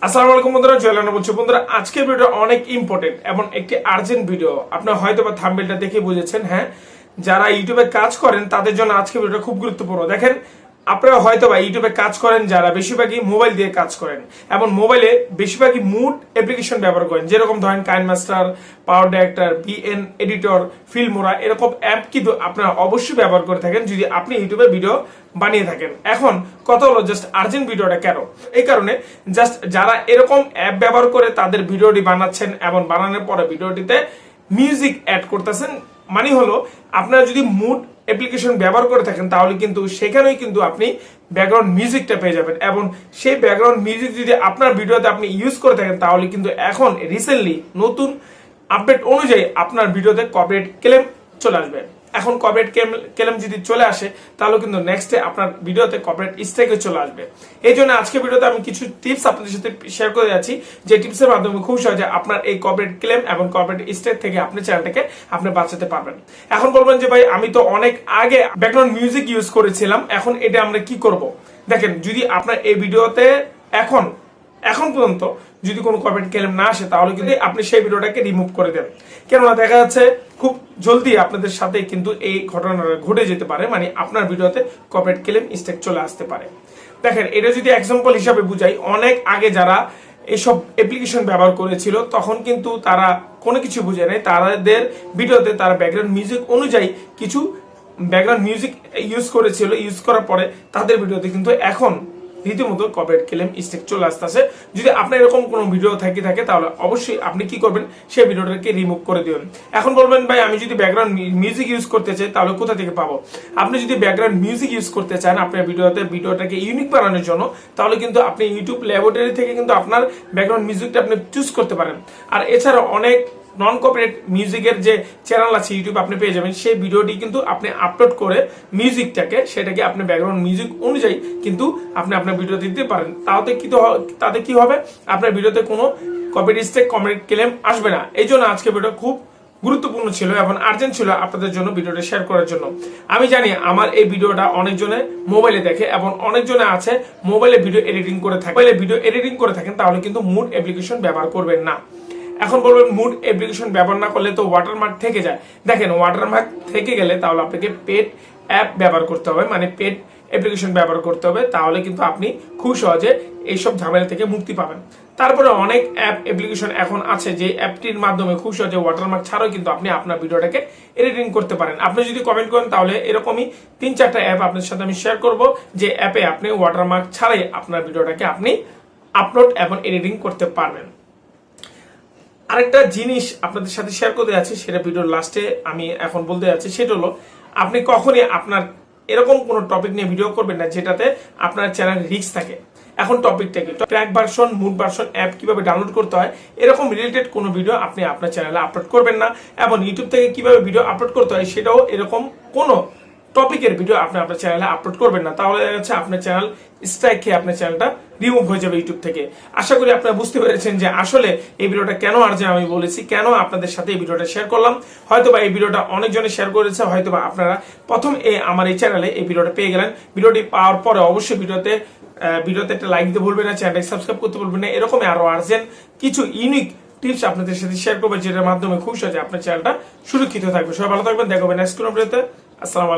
আসসালামু আলাইকুম বন্ধুরা, জয়লানা বলছি। বন্ধুরা, আজকের ভিডিওটা অনেক ইম্পর্টেন্ট এবং একটি আর্জেন্ট ভিডিও। আপনারা হয়তো বা থাম্বনেলটা দেখে বুঝেছেন। হ্যাঁ, যারা ইউটিউবে কাজ করেন তাদের জন্য আজকের ভিডিওটা খুব গুরুত্বপূর্ণ। দেখেন, আপনারা হয়তো বা ইউটিউবে কাজ করেন, যারা বেশিরভাগই মোবাইল দিয়ে কাজ করেন এবং মোবাইলে বেশিরভাগই মুড অ্যাপ্লিকেশন ব্যবহার করেন, যেরকম ধরেন কাইনমাস্টার, পাওয়ার ডাইরেক্টর, বিএন এডিটর, ফিল্মোরা, এরকম অ্যাপ কিন্তু আপনারা অবশ্যই ব্যবহার করে থাকেন যদি আপনি ইউটিউবে ভিডিও বানিয়ে থাকেন। এখন কথা হলো, জাস্ট আর্জেন্ট ভিডিওটা কেন? এই কারণে, জাস্ট যারা এরকম অ্যাপ ব্যবহার করে তাদের ভিডিওটি বানাচ্ছেন এবং বানানোর পরে ভিডিওটিতে মিউজিক অ্যাড করতেছেন, মানে হলো আপনারা যদি মুড অ্যাপ্লিকেশন ব্যবহার করে থাকেন তাহলে কিন্তু সেখানেই কিন্তু আপনি ব্যাকগ্রাউন্ড মিউজিকটা পেয়ে যাবেন এবং সেই ব্যাকগ্রাউন্ড মিউজিক যদি আপনার ভিডিওতে আপনি ইউজ করে থাকেন তাহলে কিন্তু এখন রিসেন্টলি নতুন আপডেট অনুযায়ী আপনার ভিডিওতে কপিরাইট ক্লেম চলে আসবে। এখন কপিরাইট ক্লেম যদি চলে আসে তাহলে কিন্তু নেক্সটে আপনার ভিডিওতে কপিরাইট স্ট্রাইকে চলে আসবে। এই জন্য আজকে ভিডিওতে আমি কিছু টিপস আপনাদের সাথে শেয়ার করে যাচ্ছি, যে টিপসের মাধ্যমে খুব সহজে আপনার এই কপিরাইট ক্লেম এবং কপিরাইট স্ট্রাইক থেকে আপনি চ্যানেলটাকে আপনি বাঁচাতে পারবেন। এখন বলবেন যে ভাই, আমি তো অনেক আগে ব্যাকগ্রাউন্ড মিউজিক ইউজ করেছিলাম, এখন এটা আমরা কি করব? দেখেন, যদি আপনার এই ভিডিওতে এখন পর্যন্ত যদি কোনো কপিরাইট ক্লেম না আসে তাহলে কিন্তু আপনি সেই ভিডিওটাকে রিমুভ করে দেন। কেননা দেখা যাচ্ছে খুব জলদি আপনাদের সাথে কিন্তু এই ঘটনাটা ঘটে যেতে পারে, মানে আপনার ভিডিওতে কপিরাইট ক্লেম স্ট্রাইক চলে আসতে পারে। দেখেন, এটা যদি এক্সাম্পল হিসাবে বুঝাই, অনেক আগে যারা এইসব অ্যাপ্লিকেশন ব্যবহার করেছিল তখন কিন্তু তারা কোনো কিছু বুঝে নাই, তাদের ভিডিওতে তারা ব্যাকগ্রাউন্ড মিউজিক অনুযায়ী কিছু ব্যাকগ্রাউন্ড মিউজিক ইউজ করেছিল। ইউজ করার পরে তাদের ভিডিওতে কিন্তু এখন রীতিমতো কপিরাইট ক্লেম স্ট্রাইক চলে আসতেছে। যদি আপনার এরকম কোনো ভিডিও থাকে তাহলে অবশ্যই আপনি কি করবেন, সেই ভিডিওটাকে রিমুভ করে দিবেন। এখন বলবেন ভাই, আমি যদি ব্যাকগ্রাউন্ড মিউজিক ইউজ করতে চাই তাহলে কোথা থেকে পাবো? আপনি যদি ব্যাকগ্রাউন্ড মিউজিক ইউজ করতে চান আপনার ভিডিওটাকে ইউনিক বানানোর জন্য, তাহলে কিন্তু আপনি ইউটিউব ল্যাবরেটরি থেকে কিন্তু আপনার ব্যাকগ্রাউন্ড মিউজিকটা আপনি চুজ করতে পারেন। আর এছাড়া অনেক নন কপিরাইট মিউজিকের যে চ্যানেল আছে ইউটিউব আপনি পেয়ে যাবেন, সেই ভিডিওটি কিন্তু আপনি আপলোড করে মিউজিকটাকে সেটাকে আপনি ব্যাকগ্রাউন্ড মিউজিক অনুযায়ী কিন্তু আপনি আপনার ভিডিওতে দিতে পারেন। তাতে কি হবে, আপনার ভিডিওতে কোনো কপিরাইট স্ট্রাইক কপিরাইট ক্লেম আসবে না। এই জন্য আজকে ভিডিও খুব গুরুত্বপূর্ণ ছিল এবং আর্জেন্ট ছিল আপনাদের জন্য ভিডিওটা শেয়ার করার জন্য। আমি জানি আমার এই ভিডিওটা অনেকজনে মোবাইলে দেখে এবং অনেকজনে আছে মোবাইলে ভিডিও এডিটিং করে থাকেন, তাহলে কিন্তু মুড অ্যাপ্লিকেশন ব্যবহার করবেন না। এখন বলবেন, মুড অ্যাপ্লিকেশন ব্যবহার না করলে তো ওয়াটারমার্ক থেকে যায়। দেখেন, ওয়াটারমার্ক থেকে গেলে তাহলে আপনাকে পেড অ্যাপ ব্যবহার করতে হবে, মানে পেড অ্যাপ্লিকেশন ব্যবহার করতে হবে, তাহলে কিন্তু আপনি খুব সহজে এইসব ঝামেলা থেকে মুক্তি পাবেন। তারপরে অনেক অ্যাপ্লিকেশন এখন আছে যে অ্যাপটির মাধ্যমে খুব সহজে ওয়াটারমার্ক ছাড়াও কিন্তু আপনি আপনার ভিডিওটাকে এডিটিং করতে পারেন। আপনি যদি কমেন্ট করেন তাহলে এরকমই 3-4টা অ্যাপ আপনার সাথে আমি শেয়ার করব, যে অ্যাপে আপনি ওয়াটারমার্ক ছাড়াই আপনার ভিডিওটাকে আপনি আপলোড এবং এডিটিং করতে পারবেন। আরেকটা জিনিস আপনাদের সাথে শেয়ার করতে যাচ্ছি, সেটা ভিডিওর লাস্টে আমি এখন বলতে যাচ্ছি, সেটা হলো আপনি কখনই আপনার এরকম কোনো টপিক নিয়ে ভিডিও করবেন না যেটাতে আপনার চ্যানেল রিস্ক থাকে। এখন টপিকটাকে track version, mood version app কিভাবে ডাউনলোড করতে হয় এরকম রিলেটেড কোনো ভিডিও আপনি আপনার চ্যানেলে আপলোড করবেন না, এবং ইউটিউব থেকে কিভাবে ভিডিও আপলোড করতে হয় সেটাও এরকম কোনো টপিকের ভিডিও আপনি আপনার চ্যানেলে আপলোড করবেন না। তাহলে দেখা যাচ্ছে আপনার চ্যানেল স্ট্রাইক খেয়ে আপনার চ্যানেলটা রিমুভ হয়ে যাবে ইউটিউব থেকে। আশা করি আপনারা বুঝতে পেরেছেন যে আসলে এই ভিডিওটা কেন আর্জেন্ট আমি বলেছি, কেন আপনাদের সাথে এই ভিডিওটা শেয়ার করলাম। হয়তোবা এই ভিডিওটা অনেকজনে শেয়ার করেছে, হয়তোবা আপনারা প্রথম আমার এই চ্যানেলে এই ভিডিওটা পেয়ে গেলেন। ভিডিওটি পাওয়ার পরে অবশ্যই ভিডিওতে একটা লাইক দিতে ভুলবেন না, চ্যানেলটাকে সাবস্ক্রাইব করতে ভুলবেন না। এরকম আরো আর্জেন্ট কিছু ইউনিক টিপস আপনাদের সাথে শেয়ার করবেন, যেটার মাধ্যমে খুব সহজে আপনার চ্যানেলটা সুরক্ষিত থাকবে। সবাই ভালো থাকবেন, দেখা হবে নেক্সট কোনো ভিডিওতে। আসসালামু আলাইকুম।